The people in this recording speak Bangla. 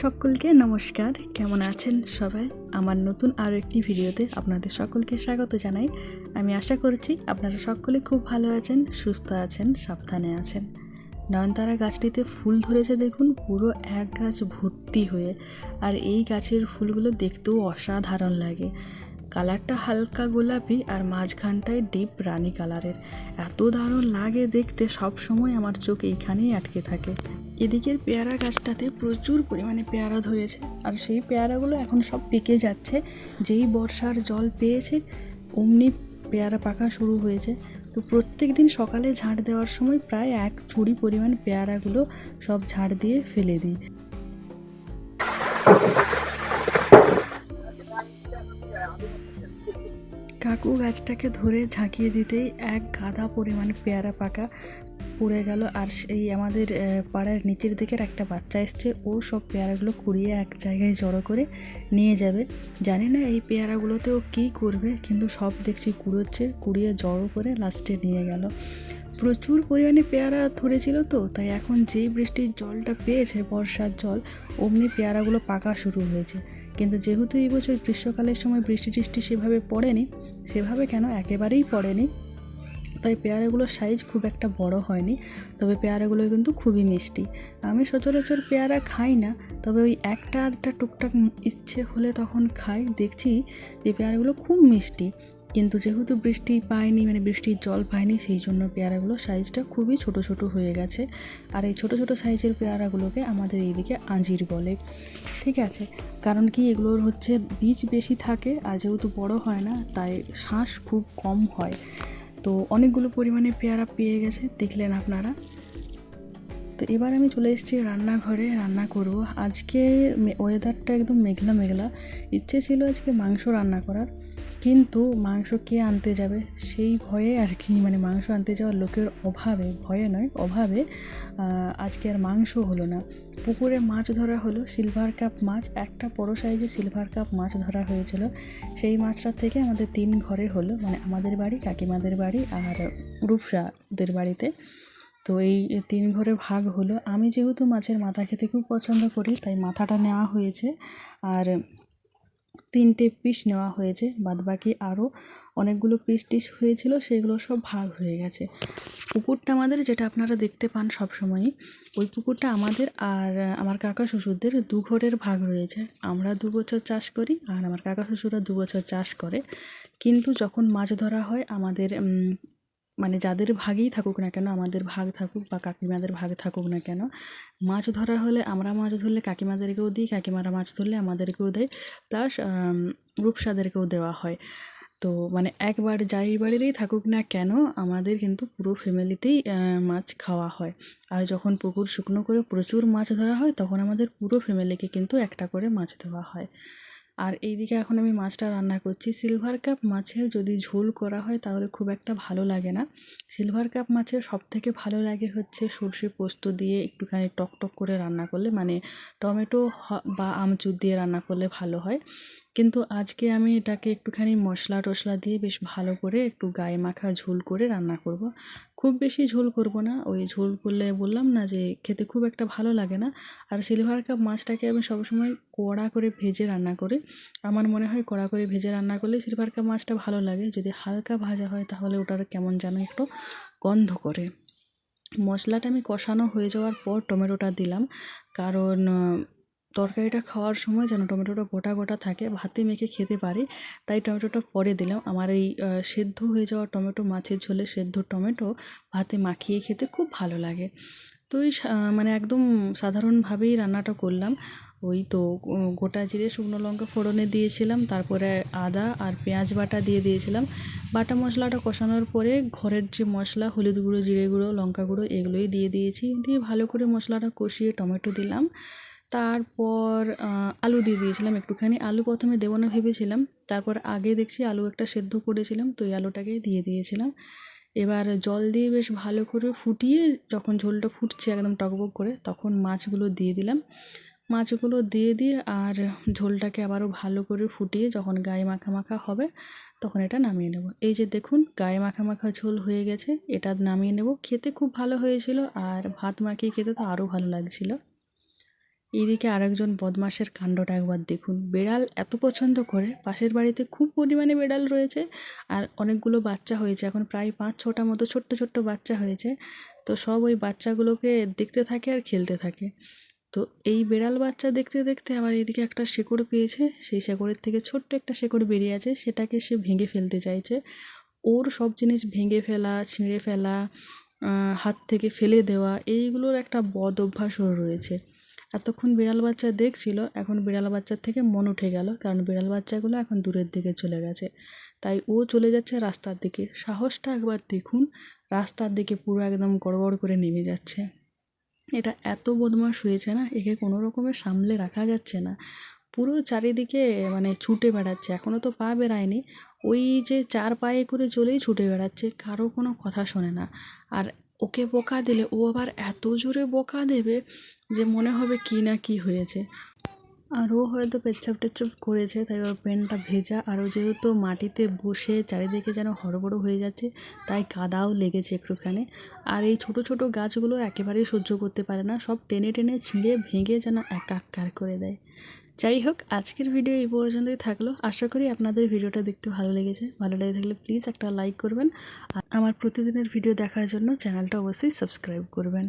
সকলকে নমস্কার। কেমন আছেন সবাই? আমার নতুন আরও একটি ভিডিওতে আপনাদের সকলকে স্বাগত জানাই। আমি আশা করছি আপনারা সকলে খুব ভালো আছেন, সুস্থ আছেন, সাবধানে আছেন। নয়নতারা গাছটিতে ফুল ধরেছে দেখুন, পুরো এক গাছ ভর্তি হয়ে। আর এই গাছের ফুলগুলো দেখতেও অসাধারণ লাগে। কালারটা হালকা গোলাপি আর মাঝখানটায় ডিপ রানি কালারের। এত দারুণ লাগে দেখতে, সব সময় আমার চোখ এইখানেই আটকে থাকে। এদিকের পেয়ারা গাছটাতে প্রচুর পরিমাণে পেয়ারা ধরেছে, আর সেই পেয়ারাগুলো এখন সব পেকে যাচ্ছে। যেই বর্ষার জল পেয়েছে অমনি পেয়ারা পাকা শুরু হয়েছে। তো প্রত্যেক দিন সকালে ঝাড় দেওয়ার সময় প্রায় এক ঝুড়ি পরিমাণ পেয়ারাগুলো সব ঝাড় দিয়ে ফেলে দিই। কাকু গাছটাকে ধরে ঝাঁকিয়ে দিতেই এক গাদা পরিমাণ পেয়ারা পাকা পড়ে গেল। আর সেই আমাদের পাড়ার নিচের দিকের একটা বাচ্চা এসছে, ও সব পেয়ারাগুলো কুড়িয়ে এক জায়গায় জড়ো করে নিয়ে যাবে। জানি না এই পেয়ারাগুলোতে ও কী করবে, কিন্তু সব দেখছি কুড়িয়ে জড়ো করে লাস্টে নিয়ে গেল। প্রচুর পরিমাণে পেয়ারা ধরেছিল, তো তাই এখন যেই বৃষ্টির জলটা পেয়েছে, বর্ষার জল, অমনি পেয়ারাগুলো পাকা শুরু হয়েছে। কিন্তু যেহেতু এই বছর গ্রীষ্মকালের সময় বৃষ্টি সেভাবে পড়েনি, সেভাবে কেন একেবারেই পড়েনি, তাই পেয়ারাগুলোর সাইজ খুব একটা বড় হয়নি। তবে পেয়ারাগুলো কিন্তু খুবই মিষ্টি। আমি সচরাচর পেয়ারা খাই না, তবে ওই একটা আধটা টুকটাক ইচ্ছে হলে তখন খাই। দেখছি যে পেয়ারাগুলো খুব মিষ্টি, কিন্তু যেহেতু বৃষ্টি পায়নি, মানে বৃষ্টির জল পায়নি, সেই জন্য পেয়ারাগুলোর সাইজটা খুবই ছোট ছোট হয়ে গেছে। আর এই ছোট ছোট সাইজের পেয়ারাগুলোকে আমাদের এইদিকে আঁজির বলে। ঠিক আছে, কারণ কি এগুলোর হচ্ছে বীজ বেশি থাকে, আর যেহেতু বড় হয় না তাই শ্বাস খুব কম হয়। তো অনেকগুলো পরিমাণে পেয়ারা পেয়ে গেছে, দেখলেন আপনারা। তো এবার আমি চলে এসেছি রান্নাঘরে, রান্না করব। আজকে ওয়েদারটা একদম মেঘলা মেঘলা। ইচ্ছে ছিল আজকে মাংস রান্না করার, কিন্তু মাংস কে আনতে যাবে সেই ভয়ে আর কি, মানে মাংস আনতে যাওয়ার লোকের অভাবে, ভয়ে নয় অভাবে, আজকে আর মাংস হলো না। পুকুরে মাছ ধরা হলো, সিলভার কাপ মাছ, একটা বড় সাইজে সিলভার কাপ মাছ ধরা হয়েছিল। সেই মাছটা থেকে আমাদের 3 ঘরে হলো, মানে আমাদের বাড়ি, কাকিমাদের বাড়ি আর রূপসাদের বাড়িতে। তো এই 3 ঘরে ভাগ হলো। আমি যেহেতু মাছের মাথা খেতে খুব পছন্দ করি, তাই মাথাটা নেওয়া হয়েছে। আর 3টে পিস নেওয়া হয়েছে, বাদবাকি আরও অনেকগুলো পিস হয়েছিল, সেগুলো সব ভাগ হয়ে গেছে। পুকুরটা আমাদের, যেটা আপনারা দেখতে পান সব সময়ই, ওই পুকুরটা আমাদের আর আমার কাকা শ্বশুরদের 2 ঘরের ভাগ রয়েছে। আমরা 2 বছর চাষ করি, আর আমার কাকা শ্বশুররা 2 বছর চাষ করে। কিন্তু যখন মাছ ধরা হয় আমাদের, মানে যাদের ভাগেই থাকুক না কেন, আমাদের ভাগ থাকুক বা কাকিমাদের ভাগ থাকুক না কেন, মাছ ধরা হলে আমরা মাছ ধরলে কাকিমাদেরকেও দিই, কাকিমারা মাছ ধরলে আমাদেরকেও দেয়, প্লাস রূপসাদেরকেও দেওয়া হয়। তো মানে একবার যাই বাড়িতেই থাকুক না কেন, আমাদের কিন্তু পুরো ফ্যামিলিতেই মাছ খাওয়া হয়। আর যখন পুকুর শুকনো করে প্রচুর মাছ ধরা হয়, তখন আমাদের পুরো ফ্যামিলিকে কিন্তু একটা করে মাছ দেওয়া হয়। আর এইদিকে এখন আমি মাছটা রান্না করছি। সিলভার কাপ মাছের যদি ঝোল করা হয় তাহলে খুব একটা ভালো লাগে না। সিলভার কাপ মাছের সবথেকে ভালো লাগে হচ্ছে সর্ষে পোস্ত দিয়ে একটুখানি টক করে রান্না করলে, মানে টমেটো বা আমচুর দিয়ে রান্না করলে ভালো হয়। কিন্তু আজকে আমি এটাকে একটুখানি মশলা টশলা দিয়ে বেশ ভালো করে একটু গায়ে মাখা ঝোল করে রান্না করব। খুব বেশি ঝোল করব না, ওই ঝোল করলে বললাম না যে খেতে খুব একটা ভালো লাগে না। আর সিলভার কাপ মাছটাকে আমি সবসময় কড়া করে ভেজে রান্না করি। আমার মনে হয় কড়া করে ভেজে রান্না করলে সিলভার কাপ মাছটা ভালো লাগে। যদি হালকা ভাজা হয় তাহলে ওটার কেমন যেন একটু গন্ধ করে। মশলাটা আমি কষানো হয়ে যাওয়ার পর টমেটোটা দিলাম, কারণ তরকারিটা খাওয়ার সময় যেন টমেটোটা গোটা গোটা থাকে, ভাতে মেখে খেতে পারি, তাই টমেটোটা পরে দিলাম। আমার এই সেদ্ধ হয়ে যাওয়া টমেটো, মাছের ঝোলে সেদ্ধ টমেটো ভাতে মাখিয়ে খেতে খুব ভালো লাগে। তো এই মানে একদম সাধারণভাবেই রান্নাটা করলাম। ওই তো গোটা জিরে শুকনো লঙ্কা ফোড়নে দিয়েছিলাম, তারপরে আদা আর পেঁয়াজ বাটা দিয়ে দিয়েছিলাম। বাটা মশলাটা কষানোর পরে ঘরের যে মশলা, হলুদ গুঁড়ো, জিরে গুঁড়ো, লঙ্কা গুঁড়ো, এগুলোই দিয়ে দিয়েছি। দিয়ে ভালো করে মশলাটা কষিয়ে টমেটো দিলাম। তারপর আলু দিয়ে দিয়েছিলাম একটুখানি। আলু প্রথমে দেবো না ভেবেছিলাম, তারপর আগে দেখছি আলু একটা সেদ্ধ করেছিলাম, তো এই আলুটাকেই দিয়ে দিয়েছিলাম। এবার জল দিয়ে বেশ ভালো করে ফুটিয়ে, যখন ঝোলটা ফুটছে একদম টকবক করে, তখন মাছগুলো দিয়ে দিলাম। মাছগুলো দিয়ে আর ঝোলটাকে আবারও ভালো করে ফুটিয়ে যখন গায়ে মাখা মাখা হবে, তখন এটা নামিয়ে নেব। এই যে দেখুন গায়ে মাখা মাখা ঝোল হয়ে গেছে, এটা নামিয়ে নেব। খেতে খুব ভালো হয়েছিল, আর ভাত মাখিয়ে খেতে তো আরও ভালো লাগছিল। এইদিকে আরেকজন বদমাশের কাণ্ডটা একবার দেখুন। বেড়াল এত পছন্দ করে, পাশের বাড়িতে খুব পরিমাণে বেড়াল রয়েছে আর অনেকগুলো বাচ্চা হয়েছে, এখন প্রায় 5-6টা মতো ছোট্ট ছোট্ট বাচ্চা হয়েছে। তো সব ওই বাচ্চাগুলোকে দেখতে থাকে আর খেলতে থাকে। তো এই বেড়াল বাচ্চা দেখতে দেখতে আবার এদিকে একটা শেকড় পেয়েছে, সেই শেকড়ের থেকে ছোট্ট একটা শেকড় বেরিয়ে আছে, সেটাকে সে ভেঙে ফেলতে চাইছে। ওর সব জিনিস ভেঙে ফেলা, ছিঁড়ে ফেলা, হাত থেকে ফেলে দেওয়া, এইগুলোর একটা বদ অভ্যাস ওর রয়েছে। এতক্ষণ বিড়াল বাচ্চা দেখছিল, এখন বিড়াল বাচ্চার থেকে মন উঠে গেল, কারণ বিড়াল বাচ্চাগুলো এখন দূরের দিকে চলে গেছে। তাই ও চলে যাচ্ছে রাস্তার দিকে। সাহসটা একবার দেখুন, রাস্তার দিকে পুরো একদম গড়গড় করে নেমে যাচ্ছে। এটা এত বদমাশ হয়েছে না, একে কোনো রকমে সামলে রাখা যাচ্ছে না। পুরো চারিদিকে মানে ছুটে বেড়াচ্ছে, এখনও তো পা বেরায়নি, ওই যে 4 পায়ে করে চলেই ছুটে বেড়াচ্ছে, কারো কোনো কথা শোনে না। আর ওকে বকা দিলে ও আবার এত জোরে বকা দেবে যে মনে হবে কি না কি হয়েছে। আর ও হয়তো পেচ্ছাপ টেচ্ছাপ করেছে, তাই ওর প্যান্টটা ভেজা, আর ও যেহেতু মাটিতে বসে চারিদিকে যেন হড়বড় হয়ে যাচ্ছে, তাই কাদাও লেগেছে একটুখানি। আর এই ছোট ছোট গাছগুলো একেবারেই সহ্য করতে পারে না, সব টেনে টেনে ছিঁড়ে ভেঙে যেন একাকার করে দেয়। যাই হোক, আজকের ভিডিও এই পর্যন্তই থাকলো। আশা করি আপনাদের ভিডিওটা দেখতে ভালো লেগেছে। ভালো লেগে থাকলে প্লিজ একটা লাইক করবেন, আর আমার প্রতিদিনের ভিডিও দেখার জন্য চ্যানেলটা অবশ্যই সাবস্ক্রাইব করবেন।